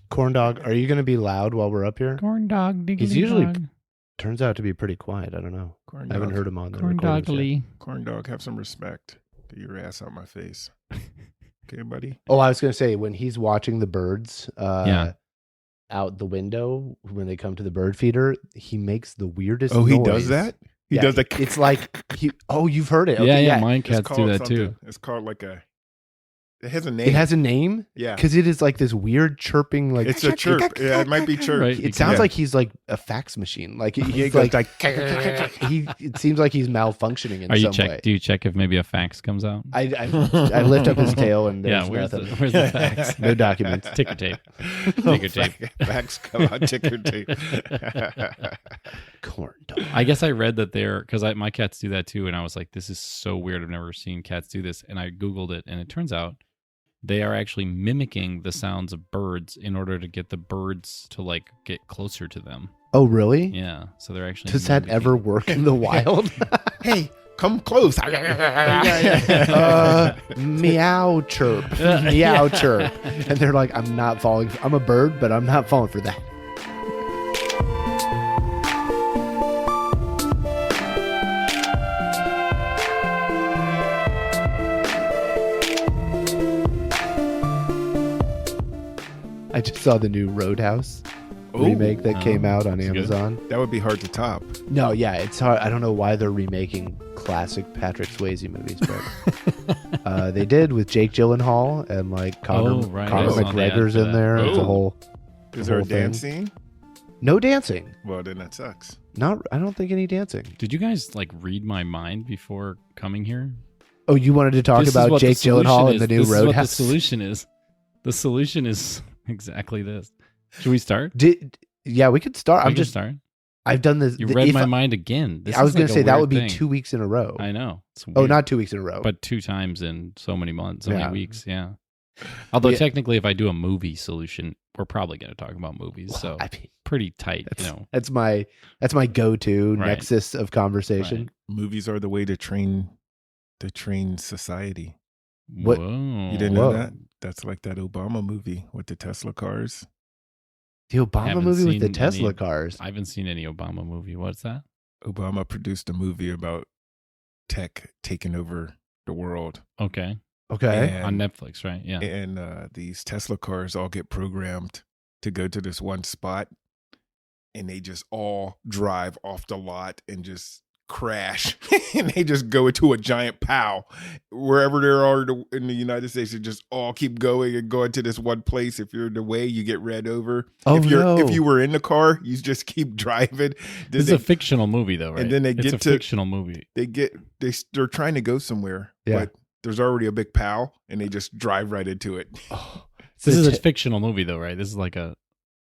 Corn dog, are you going to be loud while we're up here? Corn dog, diggly He's usually dog. turns out to be pretty quiet. I don't know. Corn I haven't dog. heard him on the Corn recordings yet. dogly. Corn dog, have some respect. Get your ass out my face. Okay, buddy? Oh, I was going to say, when he's watching the birds Yeah. out the window, when they come to the bird feeder, he makes the weirdest Oh, he noise. does that? He Yeah, does that. It's like, you've heard it. Yeah, Okay, yeah, mine It's cats do called that too. something. It's called like a. It has a name. It has a name? Yeah. Because it is like this weird chirping, like It's a chirp. Yeah, it might be chirp. Right. It sounds Yeah. like he's like a fax machine. Like He he's goes like, like. it seems like he's malfunctioning in Are you some check? way. Do you check if maybe a fax comes out? I lift up his tail and Yeah, there's where's nothing. where's the fax? No documents. Ticker tape. Ticker tape. Facts come out. Ticker tape. Corn dog. I guess I read that because my cats do that too, and I was like, this is so weird. I've never seen cats do this, and I Googled it, and it turns out they are actually mimicking the sounds of birds in order to get the birds to like get closer to them. Oh, really? Yeah, so they're actually. Does that ever work in the wild? Hey, come close. Meow chirp. Meow chirp. And they're like, I'm not falling. I'm a bird, but I'm not falling for that. I just saw the new Roadhouse remake that came out on that's good. Amazon. That would be hard to top. No, yeah, it's hard. I don't know why they're remaking classic Patrick Swayze movies, but they did with Jake Gyllenhaal and like Conor right. Conor I saw the ad McGregor's for in that. there. It's a Oh. whole. Is the there a whole thing. dance scene? No dancing. Well, then that sucks. I don't think any dancing. Did you guys like read my mind before coming here? Oh, you wanted to talk This is about what the Jake solution Gyllenhaal is. and the new This is what the Roadhouse? solution is. The solution is exactly this. Should we start? Yeah, we could start. We can start. I've done this. You read my mind again. This I was is going like to a say that weird would be thing. 2 weeks in a row. I know. It's Oh, weird. not 2 weeks in a row. But 2 times in so many months, so many Yeah. weeks. Yeah. Although Yeah. technically, if I do a movie solution, we're probably going to talk about movies. So I mean, pretty tight, that's my go-to Right. nexus of conversation. Movies are the way to train society. What- Whoa. You didn't know Whoa. that? That's like that Obama movie with the Tesla cars. The Obama haven't movie with the seen Tesla any- cars. I haven't seen any Obama movie. What's that? Obama produced a movie about tech taking over the world. Okay. Okay. And, On Netflix, right? Yeah. and these Tesla cars all get programmed to go to this one spot, and they just all drive off the lot and just crash, and they just go into a giant pow wherever there are in the United States. They just all keep going and going to this one place. If you're in the way, you get ran over. Oh, if no. If you were in the car, you just keep driving. Then This is a fictional movie, though, right? and then they it's get a to- fictional movie. they're trying to go somewhere, Yeah. but there's already a big pow, and they just drive right into it. Oh, This is a t- fictional movie, though, right? This is like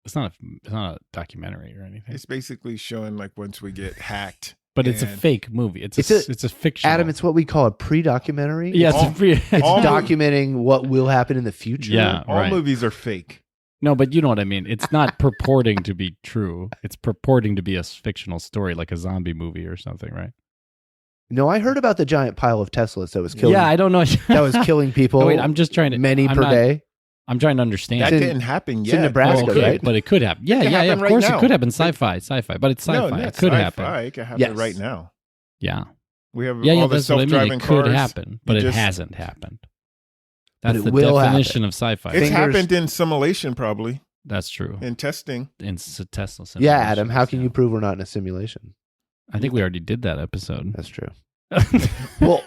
it's not a documentary or anything. It's basically showing like once we get hacked. But it's a and fake movie. It's a fiction. Adam, it's what we call a pre-documentary. yeah, all- it's a free. It's all- documenting what will happen in the future. Yeah. all right. movies are fake. No, but you know what I mean. It's not purporting to be true. It's purporting to be a fictional story, like a zombie movie or something, right? No, I heard about the giant pile of Teslas that was killing. Yeah, I don't know. that was killing people. No, wait, I'm just trying to many I'm per not- day. I'm trying to understand. That in- didn't happen it's yet. in Nebraska, okay, right? but it could happen. Yeah, It could yeah, happen of right course now. it could happen. Sci-fi, but it's sci-fi. No, it not could sci-fi. happen. It could happen Yes. right now. Yeah, We have yeah, all the that's what I mean. self-driving It could cars. happen, but You it just- hasn't happened. But That's it the will definition of sci-fi. It's Fingers- happened in simulation, probably That's true. in testing. In Tesla. Yeah, Adam, how simulations, can yeah. you prove we're not in a simulation? I think we already did that episode. That's true. Well,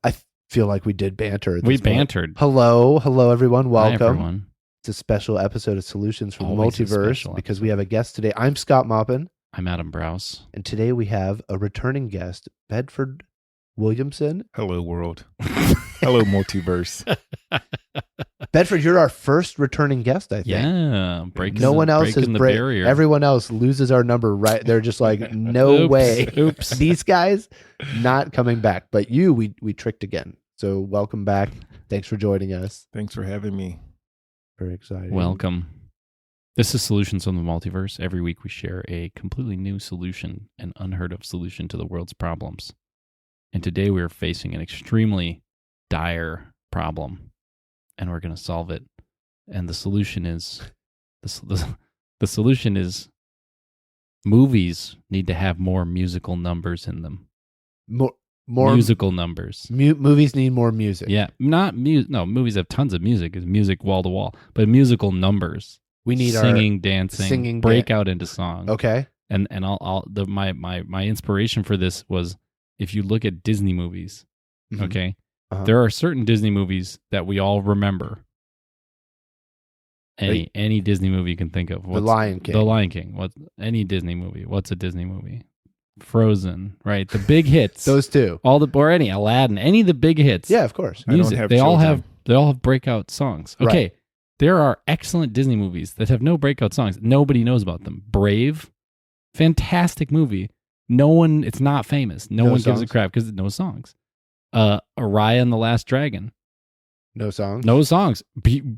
I feel like we did banter. At we this point. bantered. Hello, everyone. Hi, Welcome. everyone. It's a special episode of Solutions from Always a Multiverse special because we have a guest today. I'm Scott Maupin, I'm Adam Browse. and today we have a returning guest, Bedford Williamson. Hello, world. Hello, multiverse. Bedford, you're our first returning guest, I think. Yeah, breaking No the, one else has breaking the barrier. Everyone else loses our number, right? They're just like, no Oops, way. Oops. These guys not coming back. But you, we tricked again. So welcome back. Thanks for joining us. Thanks for having me. Very exciting. Welcome. This is Solutions from the Multiverse. Every week we share a completely new solution, an unheard of solution to the world's problems. And today we are facing an extremely dire problem, and we're going to solve it And the solution is the solution is movies need to have more musical numbers in them. More musical numbers. Movies need more music. Yeah, not no. Movies have tons of music. It's music wall to wall, but musical numbers. We need singing, dancing, break out into song. Okay. And my inspiration for this was if you look at Disney movies, okay, there are certain Disney movies that we all remember. Any Disney movie you can think of. The Lion King. The Lion King. Any Disney movie? What's a Disney movie? Frozen, right? The big hits. Those two. Or any Aladdin. Any of the big hits. Yeah, of course. Music. They all have breakout songs. Okay. Right. There are excellent Disney movies that have no breakout songs. Nobody knows about them. Brave, fantastic movie. It's not famous. No one gives a crap because no songs. Araya and the Last Dragon. No songs. No songs.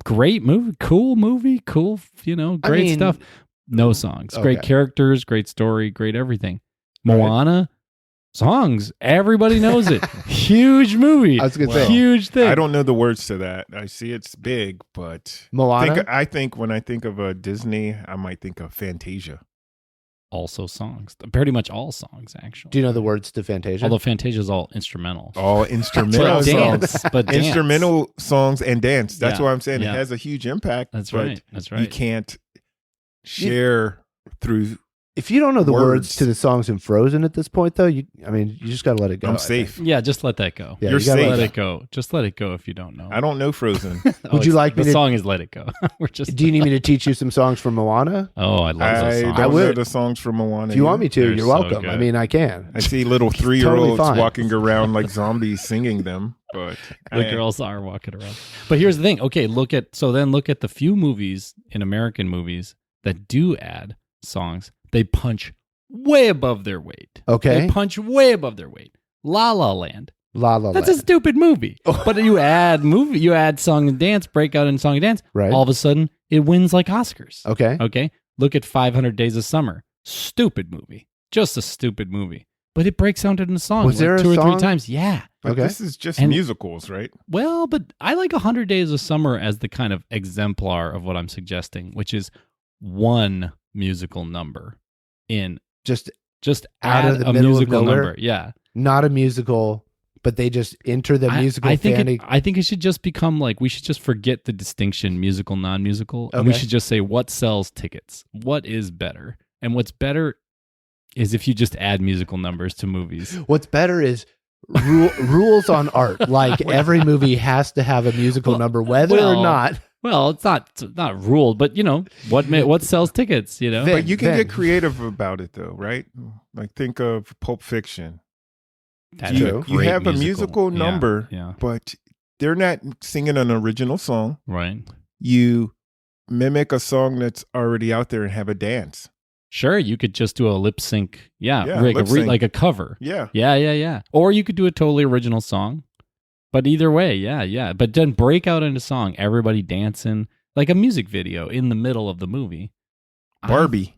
Great movie. Cool, great stuff. No songs. Okay. Great characters, great story, great everything. Moana, songs. Everybody knows it. Huge movie. I was going to say. Huge thing. I don't know the words to that. I see it's big, but Moana? I think when I think of a Disney, I might think of Fantasia. Also songs. Pretty much all songs, actually. Do you know the words to Fantasia? Although Fantasia is all instrumental. All instrumental songs. But instrumental songs and dance. That's what I'm saying. Yeah. It has a huge impact. That's right. You can't share through. If you don't know the words to the songs in Frozen at this point, though, you just got to let it go. I'm safe. Yeah, just let that go. Yeah, You're safe. Let it go. Just let it go if you don't know. I don't know Frozen. Would you like me the song is Let It Go. Do you need me to teach you some songs from Moana? Oh, I love those songs. I don't know the songs from Moana. If you want me to, you're welcome. So I mean, I can. I see little 3-year-olds walking around like zombies singing them, but the girls are walking around. But here's the thing. Okay, look at the few movies in American movies that do add songs. They punch way above their weight. Okay. They punch way above their weight. La La Land. That's a stupid movie. But you add song and dance, breakout in song and dance. Right. All of a sudden, it wins like Oscars. Okay. Look at 500 Days of Summer. Stupid movie. Just a stupid movie. But it breaks out into song Was there 2 a or 3 song? times. Yeah. But this is just musicals, right? Well, but I like 100 Days of Summer as the kind of exemplar of what I'm suggesting, which is one musical number in just out add of the a middle musical of nowhere. number. Yeah. Not a musical, but they just enter the musical. I think it should just become like we should just forget the distinction musical, non-musical, and we should just say what sells tickets. What is better? And what's better is if you just add musical numbers to movies. What's better is rules on art. Like every movie has to have a musical number, whether or not. Well, it's not ruled, but what sells tickets, But you can get creative about it though, right? Like think of Pulp Fiction. You have a musical number, but they're not singing an original song. Right. You mimic a song that's already out there and have a dance. Sure, you could just do a lip sync. Like a cover. Yeah. Yeah. Or you could do a totally original song. But either way, yeah. But then break out into song, everybody dancing, like a music video in the middle of the movie. Barbie.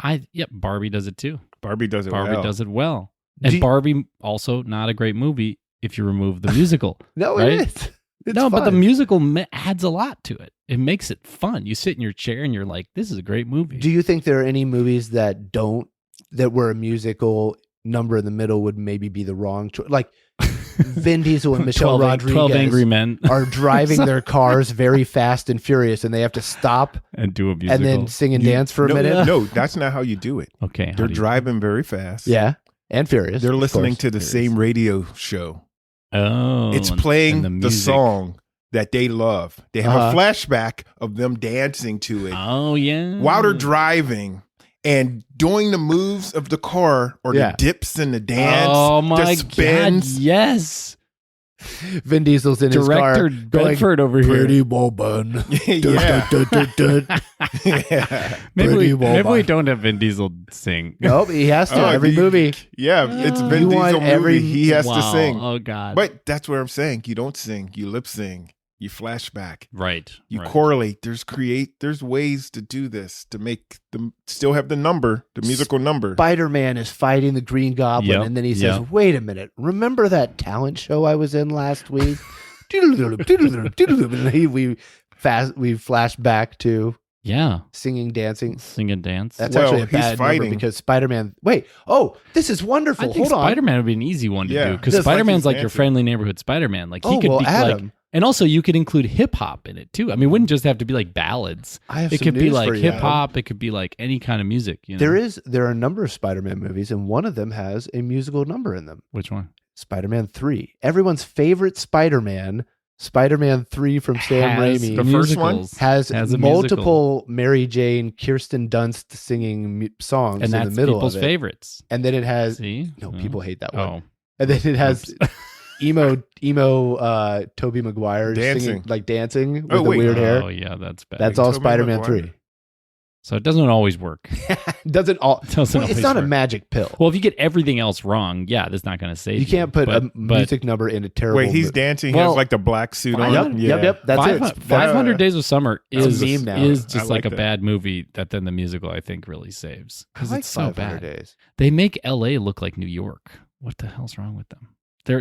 Barbie does it too. Barbie does it well. And Barbie, also not a great movie if you remove the musical. No, right? it is. It's fun. but the musical adds a lot to it. It makes it fun. You sit in your chair and you're like, this is a great movie. Do you think there are any movies that where a musical number in the middle would maybe be the wrong choice? Like Vin Diesel and Michelle Rodriguez 12 Angry Men are driving their cars very fast and furious, and they have to stop and do a musical and then sing and dance for a minute. No, that's not how you do it. Okay. They're driving very fast. Yeah. And furious. They're listening to the same radio show. Oh. It's playing the song that they love. They have a flashback of them dancing to it. Oh, yeah. While they're driving and doing the moves of the car or the dips and the dance. Oh, my the spins. God. Yes. Vin Diesel's in his car. Director Bedford over here. Pretty woman. Maybe we don't have Vin Diesel sing. Nope, he has to. Every movie. Yeah, it's Vin Diesel movie. He has to sing. Oh, God. But that's what I'm saying. You don't sing. You lip sing. You flashback. Right. You correlate. There's ways to do this to make them still have the number, the musical number. Spider-Man is fighting the Green Goblin, and then he says, wait a minute, remember that talent show I was in last week? And we we flash back to Yeah. singing, dancing. Sing and dance. That's Well, actually a he's bad number fighting. because Spider-Man. Wait, this is wonderful. I think Hold on. Spider-Man would be an easy one to Yeah. do because Just like Spider-Man's he's like your dancing. friendly neighborhood Spider-Man. Like he Oh, could well, be Adam. like, and also you could include hip hop in it too. I mean, it wouldn't just have to be like ballads. I have It some could be news like for you, hip Adam. hop. It could be like any kind of music. You know? There are a number of Spider-Man movies, and one of them has a musical number in them. Which one? Spider-Man 3. Everyone's favorite Spider-Man, Spider-Man 3 from Sam Has Raimi, The first one? musicals. has a multiple Mary Jane, Kirsten Dunst singing songs and in that's the middle people's of it. favorites. And then it has See? no, people hate that one. Oh, And then it has Oops. emo Toby Maguire Dancing. singing, like dancing with Oh, the wait. weird hair. Oh yeah, that's bad. That's all Tobey Spider-Man Maguire. 3. So it doesn't always work. Doesn't all It doesn't well, it's always not a work. magic pill. Well, if you get everything else wrong, yeah, that's not going to save you. You can't put But- a music number in a terrible Wait, he's mo- dancing. He Well, has like the black suit Yep, on. Yep. That's it. 500 Days of Summer That's a is meme now. is I just like like a that. bad movie that then the musical I think really saves I because like it's so 500 bad. Days. They make L.A. look like New York. What the hell's wrong with them?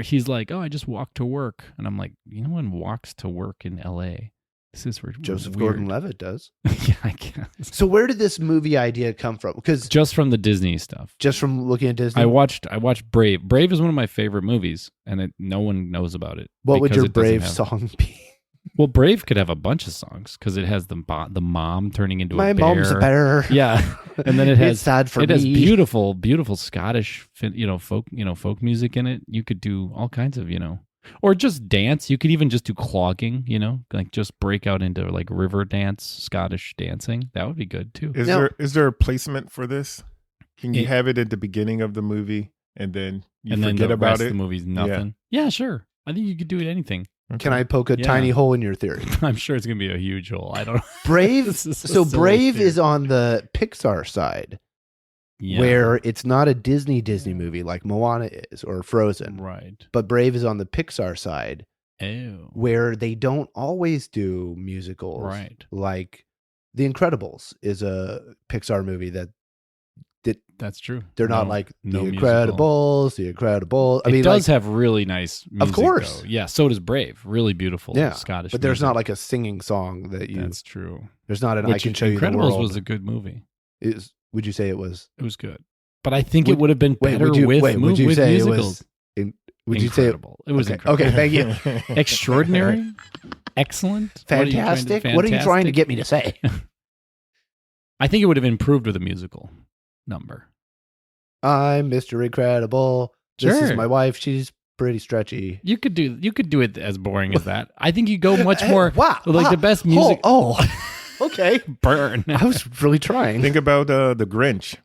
He's like, oh, I just walked to work, and I'm like, no one walks to work in L.A. This is Joseph weird. Gordon-Levitt does. Yeah, I guess. So where did this movie idea come from? Because Just from the Disney stuff. just from looking at Disney, I watched Brave. Brave is one of my favorite movies, and no one knows about it. what would because your it doesn't Brave have- song be? Well, Brave could have a bunch of songs because it has the mom turning into My a bear. mom's a bear. Yeah, and then it has It's sad for it me. has beautiful Scottish folk music in it. You could do all kinds of or just dance. You could even just do clogging. Like just break out into like river dance, Scottish dancing. That would be good too. Now- Is there a placement for this? Can you It- have it at the beginning of the movie and then you and then forget the about rest it? of the movie's nothing. Yeah, sure. I think you could do it anything. Can I poke a Yeah. tiny hole in your theory? I'm sure it's gonna be a huge hole. I don't know. Brave. This is a So silly Brave theory. is on the Pixar side, Yeah. where it's not a Disney movie like Moana is or Frozen, Right. but Brave is on the Pixar side, Oh. where they don't always do musicals. Right. Like The Incredibles is a Pixar movie that That's true. they're not No- like no The musical. Incredibles, The Incredibles. I It mean, does like, have really nice music. course. though. Yeah, so does Brave. Really beautiful yeah, Scottish but there's music. not like a singing song that you. That's true. There's not an I Which can show you the Incredibles world. was a good movie. Would you say it was? It was good. But I think it would have been Wait, better would you, with, wait, would you with say musicals. it was? Would you say it, Incredible. It was okay. incredible. Okay, thank you. Extraordinary? Excellent? What are you trying to- Fantastic. What are you trying to fantastic? get me to say? I think it would have improved with a musical number. I'm Mr. Incredible. This is Sure. my wife. She's pretty stretchy. You could do it as boring as that. I think you go much more Wow. like wow. the best music. Oh, okay. Burn. I was really trying. Think about the Grinch.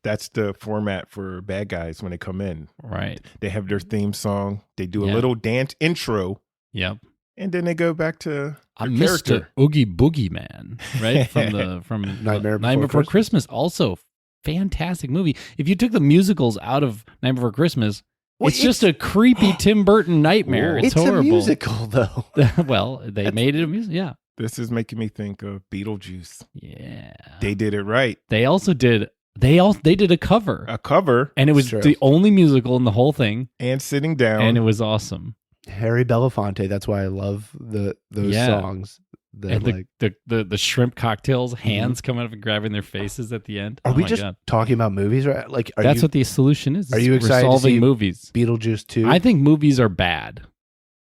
That's the format for bad guys when they come in. Right. They have their theme song. They do a Yeah. little dance intro, Yep. and then they go back to their I'm character. Mr. Oogie Boogie Man, right? From Nightmare Nightmare Before Before Christmas. Also, fantastic movie. If you took the musicals out of Nightmare Before Christmas, Well, it's just a creepy Tim Burton nightmare. It's, a horrible. musical, though. Well, they made it a music. Yeah. This is making me think of Beetlejuice. Yeah. They did it right. They also did. They did a cover, A cover and it was True. the only musical in the whole thing, and sitting down. and it was awesome. Harry Belafonte. That's why I love those Yeah. songs. That And like. the shrimp cocktails, hands coming up and grabbing their faces at the end. Are Oh we my just God. talking about movies, right? Like, That's what the solution is. are you We're excited to solving see movies? Beetlejuice 2? I think movies are bad.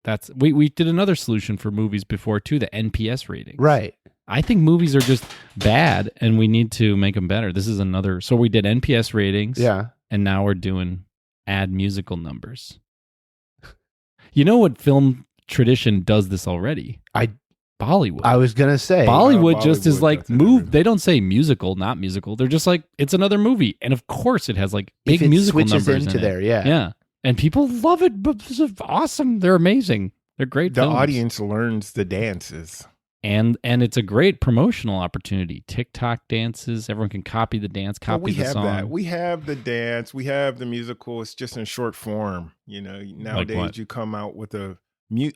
That's we did another solution for movies before too, the NPS ratings. right. I think movies are just bad, and we need to make them better. This is another. So we did NPS ratings, Yeah. and now we're doing add musical numbers. You know what film tradition does this already? Bollywood. I was going to say. Bollywood just is Bollywood, like that's another- They don't say musical, not musical. They're just like it's another movie, and of course it has like if big it musical switches numbers into in there, it. yeah. Yeah, and people love it. But this is awesome. They're amazing. They're great. the films. audience learns the dances. and it's a great promotional opportunity. TikTok dances. Everyone can copy the dance, Well, copy we the have song. that. We have the dance. We have the musical. It's just in short form. Nowadays what? you come out with a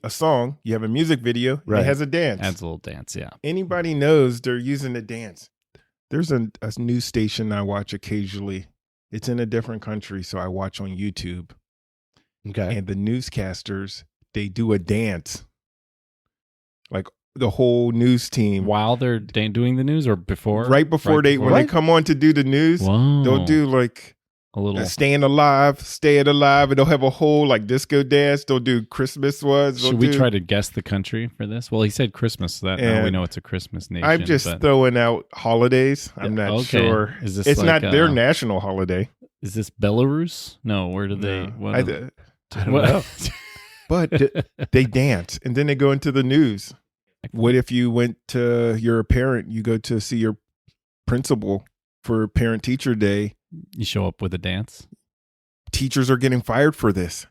song. You have a music video. Right. It has a dance. Adds a little dance. Yeah. Anybody knows they're using the dance. There's a news station I watch occasionally. It's in a different country, so I watch on YouTube. Okay. And the newscasters, they do a dance. Like the whole news team. While they're doing the news or before? Right before when they come on to do the news, they'll do like a little staying alive, and they'll have a whole like disco dance. They'll do Christmas ones. Should we try to guess the country for this? Well, he said Christmas, so that now we know it's a Christmas nation. I'm just throwing out holidays. I'm not sure. Is this it's like, not their national holiday. Is this Belarus? No, where do they? I don't know. But they dance, and then they go into the news. What if you went to you're a parent, you go to see your principal for parent-teacher day. You show up with a dance? Teachers are getting fired for this.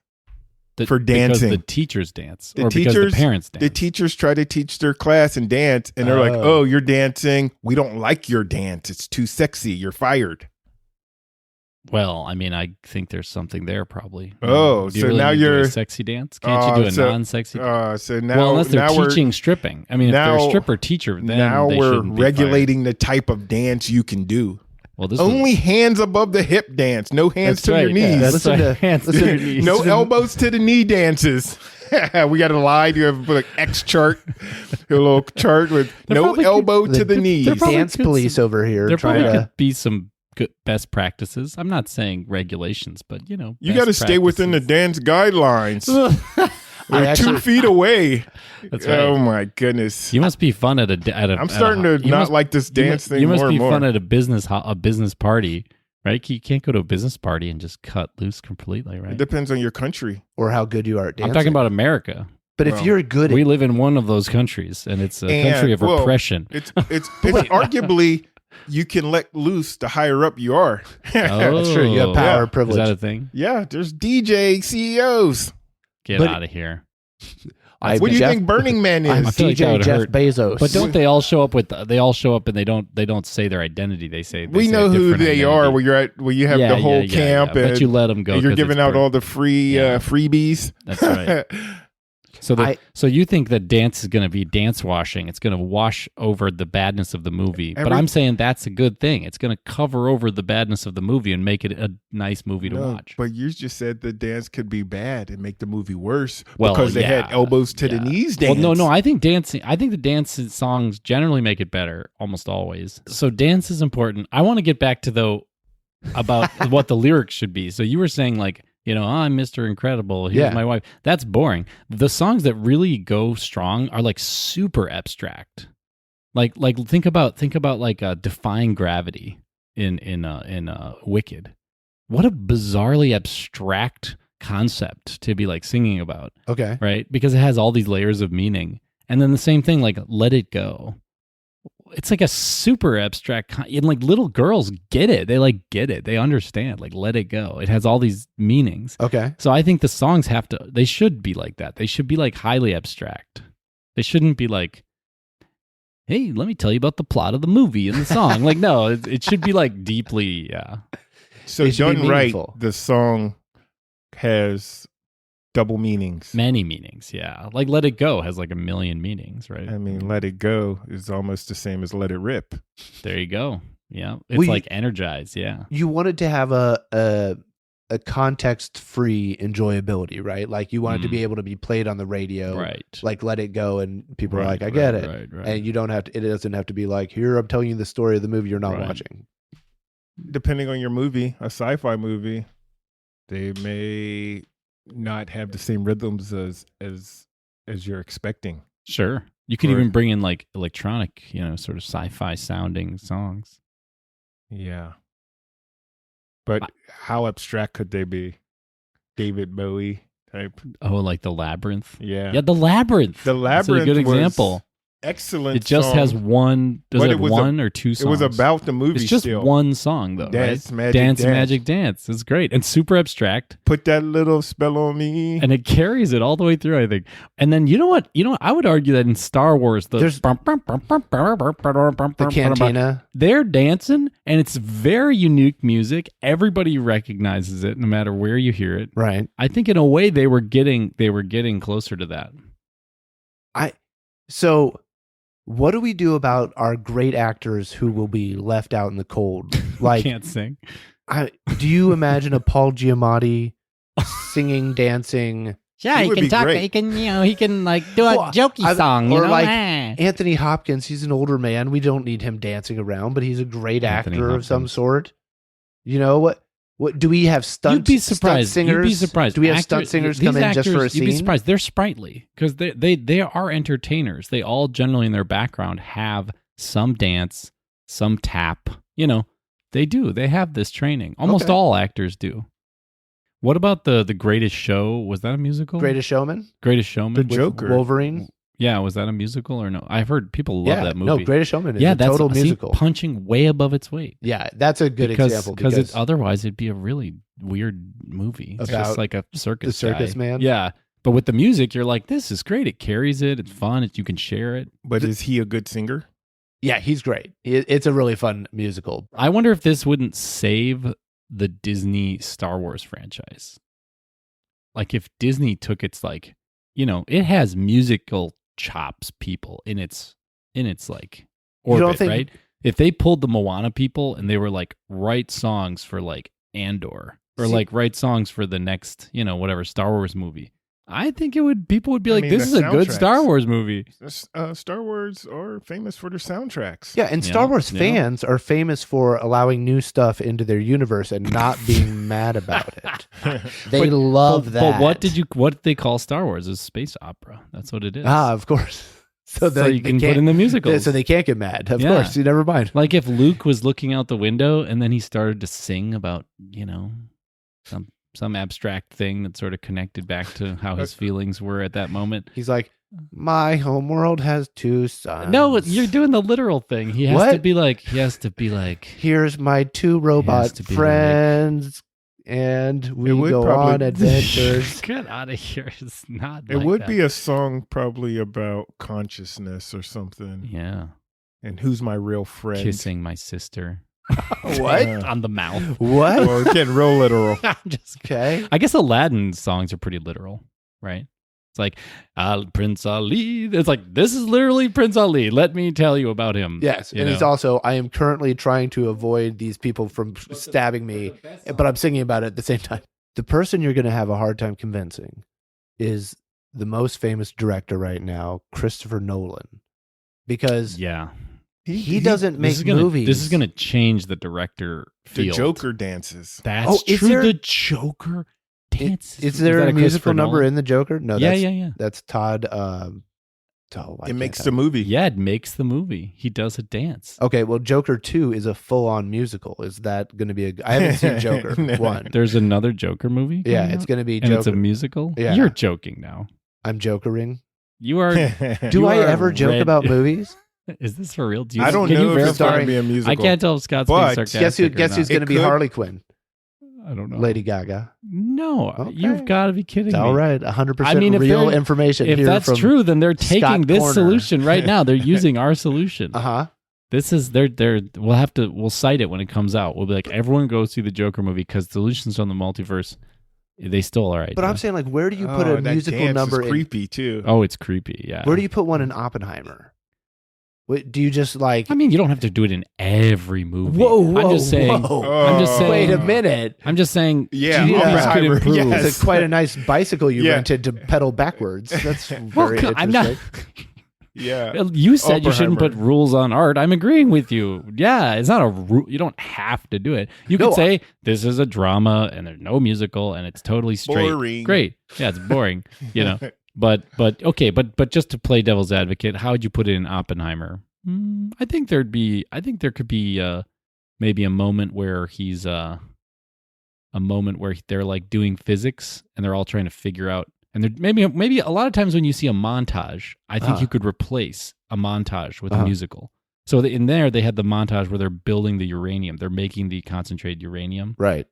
For dancing. Because the teachers dance. Because the parents dance. The teachers try to teach their class and dance, and they're like, oh, you're dancing. We don't like your dance. It's too sexy. You're fired. Well, I mean, I think there's something there probably. Oh, do you so really now need to do you're a sexy dance? Can't you do a non-sexy dance? So now, well, unless they're teaching stripping. I mean, if they're a stripper teacher, then now they we're shouldn't be regulating the type of dance you can do. Well, this only hands above the hip dance, no hands to your knees. Yeah, listen to your knees. No elbows to the knee dances. We got a line. You have like X chart, a little chart with no elbow to the knees. Dance police over here. There probably could be some good best practices. I'm not saying regulations, but you got to stay within the dance guidelines. We're 2 feet away. That's right. Oh my goodness! You must be fun at a. I'm starting to not like this dance thing. You must more be and more. fun at a business party, right? You can't go to a business party and just cut loose completely, right? It depends on your country or how good you are at dancing. I'm talking about America. But if you're good, we live in one of those countries, and it's a country of repression. It's arguably. You can let loose the higher up you are. That's true. You have power, privilege. Is that a thing? Yeah, there's DJ CEOs. Get out of here. What do you think Burning Man is? I'm DJ Jeff Bezos. But don't they all show up and they don't say their identity. They say we know who they are. Where you're at, where you have the whole camp, but you let them go. You're giving out all the free freebies. That's right. So you think that dance is going to be dance washing? It's going to wash over the badness of the movie. But I'm saying that's a good thing. It's going to cover over the badness of the movie and make it a nice movie to watch. But you just said the dance could be bad and make the movie worse because they had elbows to the knees dance. Well, no. I think the dance songs generally make it better almost always. So dance is important. I want to get back to about what the lyrics should be. So you were saying like, I'm Mr. Incredible. Here's my wife. That's boring. The songs that really go strong are like super abstract. Like think about like Defying Gravity in Wicked. What a bizarrely abstract concept to be like singing about. Okay. Right? Because it has all these layers of meaning. And then the same thing like Let It Go. It's like a super abstract, and like little girls get it. They like get it. They understand. Like Let It Go. It has all these meanings. Okay. So I think the songs they should be like that. They should be like highly abstract. They shouldn't be like, hey, let me tell you about the plot of the movie and the song. Like, no, it should be like deeply, yeah. So done right, the song has double meanings. Many meanings, yeah. Like Let It Go has like a million meanings, right? I mean, Let It Go is almost the same as Let It Rip. There you go. Yeah. It's like Energize, yeah. You wanted to have a context-free enjoyability, right? Like you want it to be able to be played on the radio. Right. Like Let It Go, and people are like, I get it. Right. And you don't have to, it doesn't have to be like, here, I'm telling you the story of the movie you're not watching. Depending on your movie, a sci-fi movie, they may not have the same rhythms as you're expecting. Sure. You could even bring in like electronic, sort of sci-fi sounding songs. Yeah. But how abstract could they be? David Bowie type. Oh, like The Labyrinth? Yeah. Yeah, The Labyrinth. The Labyrinth That's a good example. Excellent. It just has one. Does it have one or two songs? It was about the movie. It's just one song though. Dance, right? Magic Dance. It's great and super abstract. Put that little spell on me, and it carries it all the way through. I think. And then you know what? I would argue that in Star Wars, the cantina, they're dancing, and it's very unique music. Everybody recognizes it, no matter where you hear it. Right. I think in a way they were getting closer to that. So. What do we do about our great actors who will be left out in the cold? Like, can't sing. Do you imagine a Paul Giamatti singing, dancing Yeah, He he would can be talk. great. He can, he can like do a Well, jokey song. or You know, like eh. Anthony Hopkins. He's an older man. We don't need him dancing around, but he's a great Anthony actor of some Hopkins. sort. You know what? What do we have stunt? You'd be surprised. Stunt singers? You'd be surprised. Do we have stunt singers come in just for a You'd be scene? surprised. They're sprightly because they are entertainers. They all generally in their background have some dance, some tap. You know, they do. They have this training. Almost Okay. all actors do. What about the Greatest Show? Was that a musical? Greatest Showman, Greatest Showman. The Joker. Wolverine. Yeah, was that a musical or no? I've heard people love that movie. No, Greatest Showman is yeah, a that's total see, musical. punching way above its weight. Yeah, that's a good example Because otherwise it'd be a really weird movie. It's About just like a circus. the circus guy. man? Yeah, but with the music, you're like, this is great. It carries it. It's fun. You can share it. But is he a good singer? yeah, he's great. It's a really fun musical. I wonder if this wouldn't save the Disney Star Wars franchise. Like if Disney took its like, it has musical chops people in its like You don't orbit, think- right? If they pulled the Moana people and they were like, write songs for like Andor or See- like write songs for the next, whatever Star Wars movie, I think people would be I like, mean, this the is a good soundtracks. Star Wars movie. Star Wars are famous for their soundtracks. Yeah, and Yeah, Star Wars yeah. fans are famous for allowing new stuff into their universe and not being mad about it. They love that. But what did they call Star Wars? It's space opera. That's what it is. Of course. So, you can put in the musicals. So they can't get mad. Of Yeah. course, you never mind. Like if Luke was looking out the window and then he started to sing about, some abstract thing that sort of connected back to how his feelings were at that moment. He's like, my homeworld has two sons. No, you're doing the literal thing. He has What? to be like, Here's my two robot to be friends, and we It would go probably- on adventures. get out of here. It's not It like would that. be a song probably about consciousness or something. Yeah. And who's my real friend? Kissing my sister What? on the mouth. What? Or getting real literal. I'm just Okay. I guess Aladdin songs are pretty literal, right? It's like Prince Ali. It's like this is literally Prince Ali. Let me tell you about him. Yes, You and it's know? also I am currently trying to avoid these people from stabbing me, but I'm singing about it at the same time. The person you're going to have a hard time convincing is the most famous director right now, Christopher Nolan, because Yeah. he doesn't make This is gonna, movies. This is going to change the director The field. Joker dances. That's Oh, is true. there- The Joker dances. Is there that a musical Christopher number Nolan? in the Joker? No, Yeah, that's, yeah. that's Todd. It makes the movie. Yeah, it makes the movie. He does a dance. Okay, well, Joker 2 is a full-on musical. Is that going to be I haven't seen Joker 1. There's another Joker movie. Yeah, coming it's out? going to be and it's a Joker. musical. Yeah. You're joking now. I'm jokering. You are. Do You I are ever joke red- about movies? Is this for real? Do you, I don't can know you if it's verify? going to be a musical. I can't tell if Scott's But- being sarcastic. Guess who's or going to be It could- Harley Quinn? not. I don't know. Lady Gaga. No, Okay. you've got to be kidding It's me. all right. 100% I mean, if real they're- information If here that's from true, then they're taking Scott this Corner. solution right now. They're using our solution. Uh-huh. This is we'll cite it when it comes out. We'll be like, everyone go see the Joker movie because solutions on the multiverse, they stole our idea. But I'm saying, like, where do you put Oh, a that musical dance number is in? creepy too. Oh, it's creepy. Yeah. Where do you put one in Oppenheimer? Do you just like... I mean, you don't have to do it in every movie. Whoa, I'm just saying. whoa. I'm just saying. Wait a minute. I'm just saying. Yeah, movies could Oppenheimer, improve. yes. It's quite a nice bicycle you Yeah. rented to pedal backwards. That's very Well, interesting. I'm not. Yeah. You said you shouldn't put Oppenheimer. rules on art. I'm agreeing with you. Yeah, it's not a rule. You don't have to do it. You No, could say this is a drama and there's no musical and it's totally straight. Boring. Great. Yeah, it's boring. But okay. But just to play devil's advocate, how would you put it in Oppenheimer? I think there could be maybe a moment where he's a moment where they're like doing physics and they're all trying to figure out. And there, maybe a lot of times when you see a montage, I think you could replace a montage with a musical. So in there, they had the montage where they're building the uranium. They're making the concentrated uranium. Right.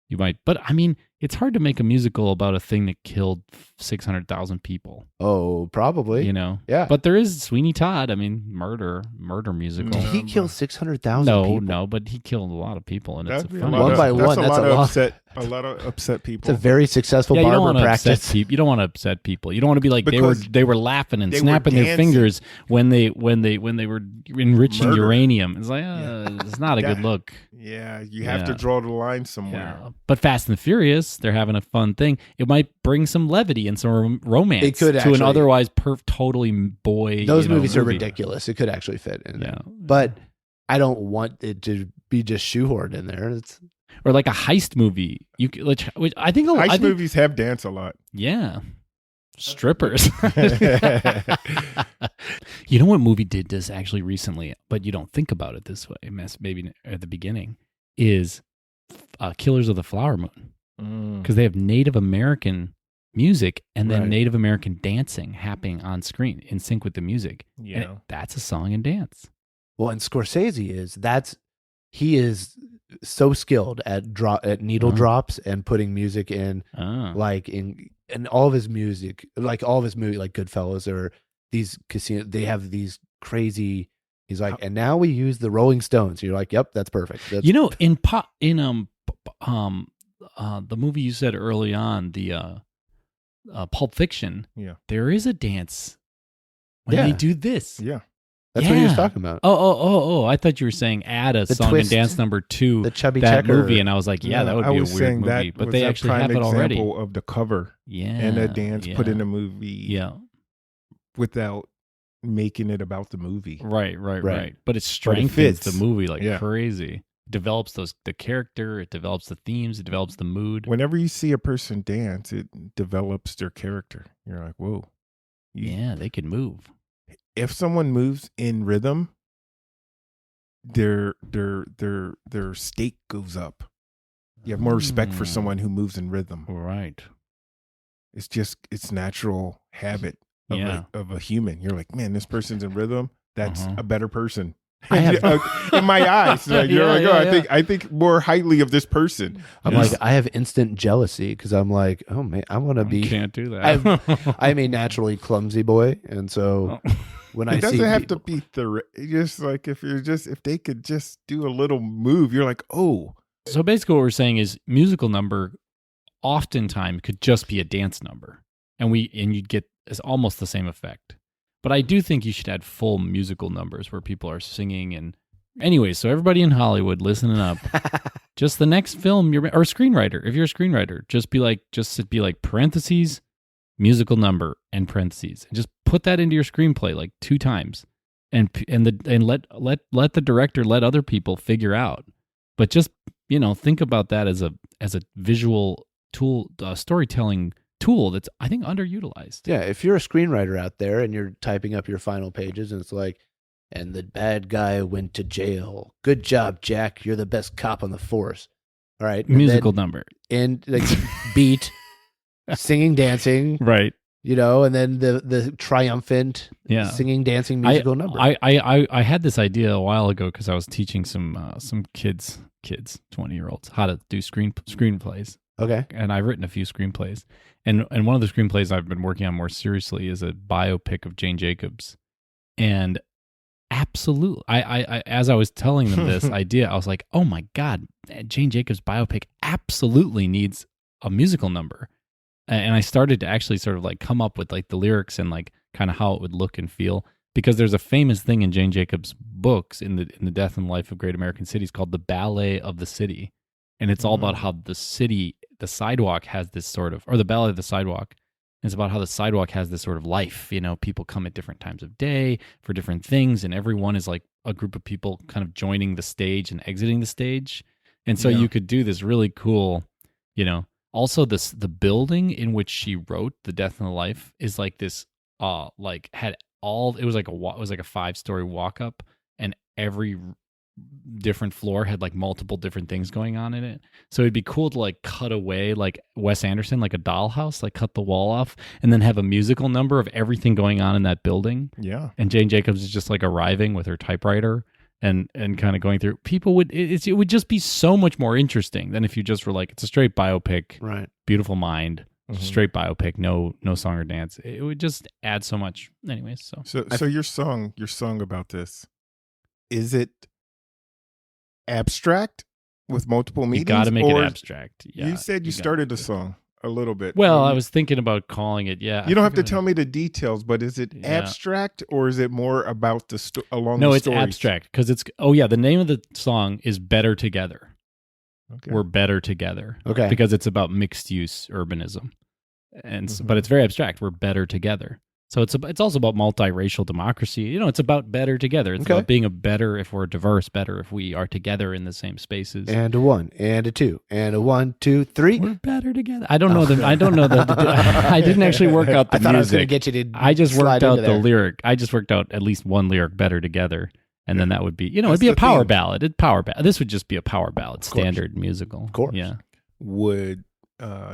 You might, but I mean, it's hard to make a musical about a thing that killed 600,000 people. Oh, probably. Yeah. But there is Sweeney Todd. I mean, murder musical. Did he kill 600,000 No, people? no, but he killed a lot of people, and it's a That'd be a funny. lot One of- by one, a that's lot a of lot. upset A lot of upset It's people. a very successful Yeah, you don't barber want to upset practice. people. You don't want to upset people. You don't want to be like Because they were laughing and they were snapping their dancing. fingers when they were enriching Murder. uranium. It's like Yeah. it's not a good That- look. Yeah, you have to Yeah. draw the line somewhere. Yeah. But Fast and Furious, they're having a fun thing. It might bring some levity and some romance It could to an actually. otherwise totally boy. Those you know, movies are movie. ridiculous. It could actually fit in Yeah, there. But I don't want it to be just shoehorned in there. It's or like a heist movie. You could, which I think Heist I think, movies have dance a lot. Yeah. Strippers. You know what movie did this actually recently, but you don't think about it this way, maybe at the beginning, is Killers of the Flower Moon. Because they have Native American music and then Right. Native American dancing happening on screen in sync with the music. Yeah. And that's a song and dance. well, and Scorsese he is so skilled at needle Uh-huh. drops and putting music in Oh. like in all of his music, like all of his movie, like Goodfellas or these casino, they have these crazy. He's like, and now we use the Rolling Stones. You're like, yep, that's perfect. That's, You know, in the movie you said early on, the Pulp Fiction, Yeah. there is a dance when Yeah. they do this. Yeah. that's what he was Yeah. talking about. Oh! I thought you were saying add a The song twist, and dance number to The chubby that checker movie, and I was like, yeah, that would I be a was weird saying movie. that But was they a actually prime have it already. example of the cover Yeah, and a dance put yeah. in a movie Yeah, without making it about the movie. right. Right. But it strengthens fits. the movie like Yeah. crazy. It develops the character. It develops the themes. It develops the mood. Whenever you see a person dance, it develops their character. You're like, whoa. Yeah, they can move. If someone moves in rhythm, their stake goes up. You have more respect for Mm. someone who moves in rhythm. Right. It's natural habit of, Yeah. of a human. You're like, man, this person's in rhythm. That's Uh-huh. a better person. I have- in my eyes, like, you're Yeah, like, yeah, oh, yeah. I think more highly of this person. I'm Yes. like, I have instant jealousy because I'm like, oh man, I want to You be. can't do that. I'm a naturally clumsy boy, and so when I It see doesn't have people, to be just like if they could just do a little move, you're like, oh, So basically, what we're saying is musical number oftentimes could just be a dance number, and you'd get almost the same effect. But I do think you should add full musical numbers where people are singing. And anyways, so everybody in Hollywood, listening up, just the next film or screenwriter, if you're a screenwriter, just be like parentheses, musical number and parentheses, and just put that into your screenplay like 2 times, and let the director let other people figure out. But just think about that as a visual tool, storytelling tool that's I think underutilized. yeah, if you're a screenwriter out there and you're typing up your final pages, and it's like, and the bad guy went to jail. Good job, Jack. You're the best cop on the force. All right, and Musical then- number, and like beat, singing, dancing, right? and then the triumphant Yeah. singing, dancing musical number. I had this idea a while ago because I was teaching some kids 20-year-olds how to do screenplays, Okay. and I've written a few screenplays, and one of the screenplays I've been working on more seriously is a biopic of Jane Jacobs, and absolutely, I as I was telling them this idea, I was like, oh my god, Jane Jacobs biopic absolutely needs a musical number. And I started to actually sort of like come up with like the lyrics and like kind of how it would look and feel, because there's a famous thing in Jane Jacobs' books in the Death and Life of Great American Cities called the Ballet of the City, and it's all about how the sidewalk has this sort of, or the Ballet of the Sidewalk. It's about how the sidewalk has this sort of life. People come at different times of day for different things, and everyone is like a group of people kind of joining the stage and exiting the stage. And so you could do this really cool, Also, the building in which she wrote The Death and the Life is like this, it was like a 5-story walk up, and every different floor had like multiple different things going on in it. So it'd be cool to like cut away like Wes Anderson, like a dollhouse, like cut the wall off, and then have a musical number of everything going on in that building. yeah. And Jane Jacobs is just like arriving with her typewriter and kind of going through. People would it would just be so much more interesting than if you just were like, it's a straight biopic, Right. Beautiful Mind, Mhm. straight biopic, no song or dance. It would just add so much. Anyways, So your song about this, is it abstract with multiple meanings? You got to make it Or abstract. Yeah, you said you gotta started do the it. song a little bit. Well, I was thinking about calling it. Yeah, You don't have to tell me the details, but is it abstract or is it more about the along No, the it's stories? abstract because it's. Oh yeah, the name of the song is "Better Together." Okay. We're better together. Okay. Because it's about mixed use urbanism, and Mm-hmm. but it's very abstract. We're better together. So it's also about multiracial democracy. You know, it's about better together. It's Okay. about being a better if we're diverse, better if we are together in the same spaces. And a 1, and a 2, and a 1, 2, 3. We're better together. I don't know them. I don't know the. I didn't actually work out the I thought I was going to music. get you to. I just slide worked out into the there. lyric. I just worked out at least one lyric better together, and then that would be. You know, That's it'd be a the power theme. ballad. It'd power ballad. This would just be a power ballad, course. standard musical. Of course. Yeah. Would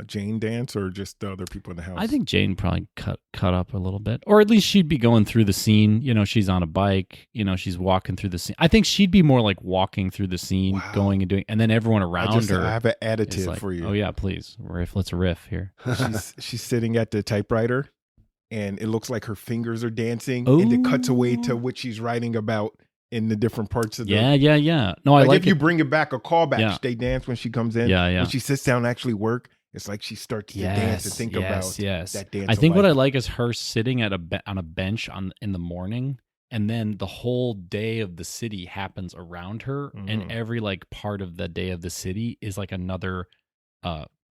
Jane dance or just the other people in the house? I think Jane probably cut up a little bit, or at least she'd be going through the scene. You know, she's on a bike. You know, she's walking through the scene. I think she'd be more like walking through the scene, Wow. going and doing, and then everyone around her. I have an is additive like, for you. Oh yeah, please riff. Let's riff here. She's sitting at the typewriter, and it looks like her fingers are dancing, and it cuts away to what she's writing about in the different parts of the. Yeah. No, I Like like if you it. bring it back a callback, Yeah. they dance when she comes in. Yeah. When she sits down and actually work, it's like she starts to dance and think about that dance. I think of what I life. like is her sitting at on a bench in the morning, and then the whole day of the city happens around her, and every like part of the day of the city is like another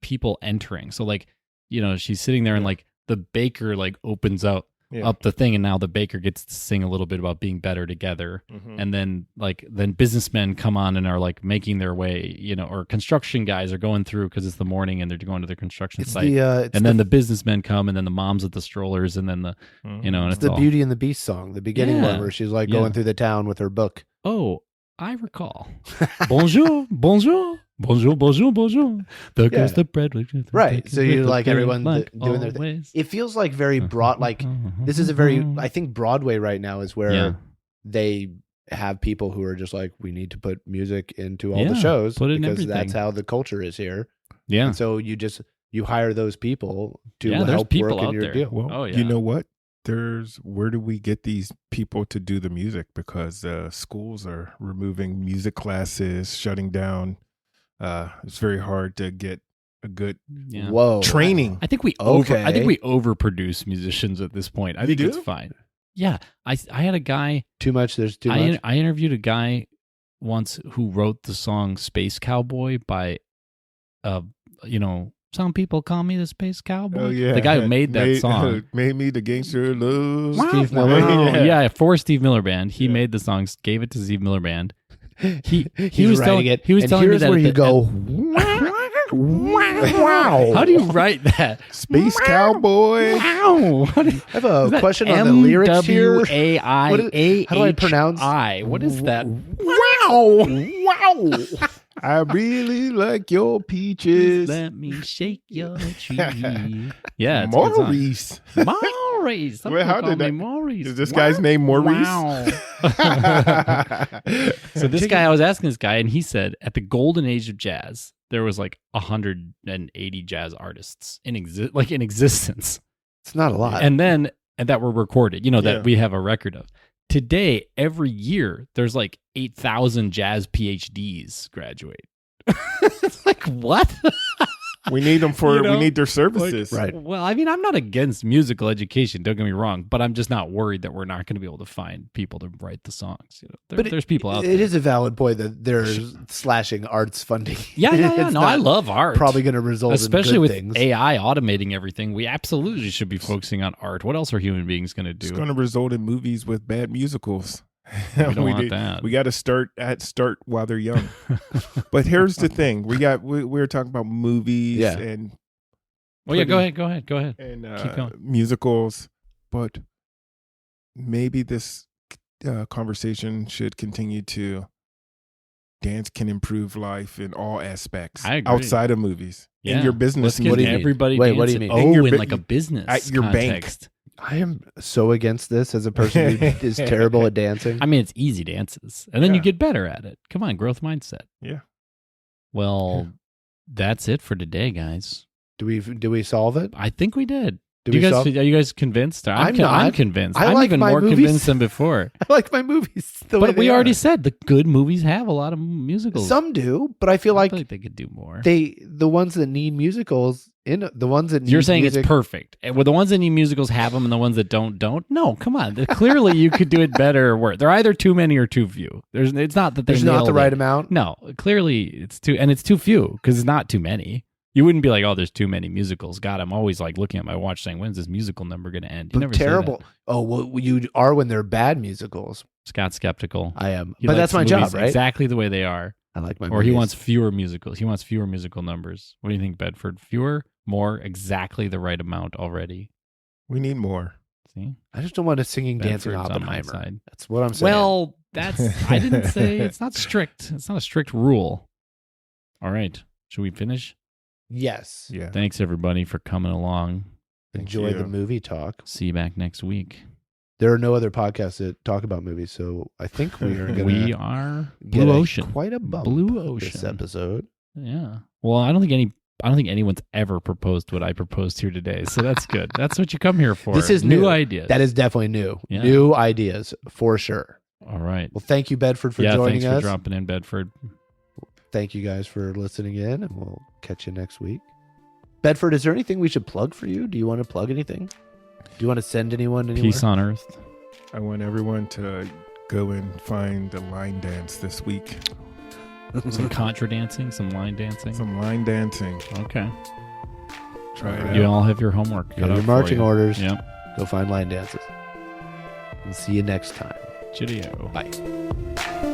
people entering. So like, you know, she's sitting there and like the baker like opens up the thing, and now the baker gets to sing a little bit about being better together. And then businessmen come on and are like making their way, you know, or construction guys are going through because it's the morning and they're going to the construction site. Then the businessmen come, and then the moms with the strollers, and then the you know, and It's it's the all, Beauty and the Beast song, the beginning Yeah. one where she's like Yeah. going through the town with her book. Oh, I recall. Bonjour, bonjour. Bonjour, bonjour, bonjour. There goes the bread. Right. So you like everyone like doing their thing. always. It feels like very broad. Like this is a very. I think Broadway right now is where Yeah. they have people who are just like, we need to put music into all the Yeah, shows put it in because everything. that's how the culture is here. Yeah. And so you hire those people to Yeah, there's help people work in out your there. deal. Well, Oh, yeah. you know what? Where do we get these people to do the music? Because schools are removing music classes, shutting down. It's very hard to get a good Yeah. Whoa. training. I think we Okay. overproduce musicians at this point. I You think do? it's fine. Yeah. I had a guy Too much. There's too much. I interviewed a guy once who wrote the song Space Cowboy by you know, some people call me the Space Cowboy. Oh yeah, The guy who made that song. made me the gangster love. Steve Wow. Miller. Yeah, for Steve Miller Band. He made the songs, gave it to Steve Miller Band. He He's was writing telling it. He was and telling me here's that where at you the- go. Wow. How do you write that? Space Cowboy. Wow. What is, I have a question on the lyrics here. What is- how do I pronounce? What is that? Wow. I really like your peaches. Let me shake your tree. Yeah, it's a good song. Maurice. Maurice. Some Wait, people how call did me that- Maurice. Is this guy's name Maurice? Wow. So this guy, I was asking this guy, and he said at the golden age of jazz, there was like 180 jazz artists in existence, It's not a lot. and that were recorded. You know, that Yeah. we have a record of. Today, every year, there's like 8,000 jazz PhDs graduate. It's like, what? We need them You know, we need their services. right. Well, I mean, I'm not against musical education. Don't get me wrong, but I'm just not worried that we're not going to be able to find people to write the songs. You know, there's people out there. It is a valid point that they're slashing arts funding. Yeah. It's No, I not love art. Probably going to result Especially in with good things. AI automating everything. We absolutely should be focusing on art. What else are human beings going to do? It's going to result in movies with bad musicals. We don't want that. We got to start while they're young. But here's the thing: we were talking about movies Yeah. and Oh yeah, go ahead. and Keep going. musicals, but maybe this conversation should continue to. Dance can improve life in all aspects I agree. outside of movies. Yeah. In your business, Let's get What do you mean? everybody. Wait, what do you dancing. mean? Oh, In your in bu- like a business at your bank. context. I am so against this as a person who is terrible at dancing. I mean, it's easy dances, and then you Yeah. get better at it. Come on, growth mindset. Yeah. Well, that's it for today, guys. Do we solve it? I think we did. Did Are we solve? you guys convinced? I'm I'm not. convinced. I I'm like even my more movies. convinced than before. I like my movies. The way But they we already are. said the good movies have a lot of musicals. Some do, but I feel I like feel like they could do more. the ones that need musicals in the ones that need You're saying music, it's perfect. And well, the ones that need musicals have them, and the ones that don't. No, come on. Clearly, you could do it better or worse. They're either too many or too few. It's not that they there's not the nailed right it. amount. No, clearly it's too few because it's not too many. You wouldn't be like, oh, there's too many musicals. God, I'm always like looking at my watch saying, when's this musical number going to end? You But never say that. terrible. Oh, well, you are when they're bad musicals. Scott's skeptical. I am, He but likes that's my movies job, right? Exactly the way they are. I like my. Or he movies. wants fewer musicals. He wants fewer musical numbers. What do you think, Bedford? Fewer, more, exactly the right amount already. We need more. See, I just don't want a singing, dancing Bedford's on my Oppenheimer. side. That's what I'm saying. Well, I didn't say it's not strict. It's not a strict rule. All right, should we finish? yes. Yeah. Thanks everybody for coming along. Thank Enjoy you. the movie talk. See you back next week. There are no other podcasts that talk about movies, so I think we are going We to are get Blue Ocean. quite a bump Blue Ocean. this episode. Yeah. Well, I don't think anyone's ever proposed what I proposed here today. So that's good. That's what you come here for. This is new new. ideas. That is definitely new. Yeah. New ideas for sure. all right. Well, thank you, Bedford, for joining thanks us. for dropping in, Bedford. Thank you guys for listening in, and we'll catch you next week. Bedford, is there anything we should plug for you? Do you want to plug anything? Do you want to send anyone anywhere? Peace on earth. I want everyone to go and find the line dance this week. Some contra dancing, some line dancing. Some line dancing. Okay. Try it You out. all have your homework. You cut got out your for marching you. orders. Yep. Go find line dances. And see you next time. Cheerio. Bye.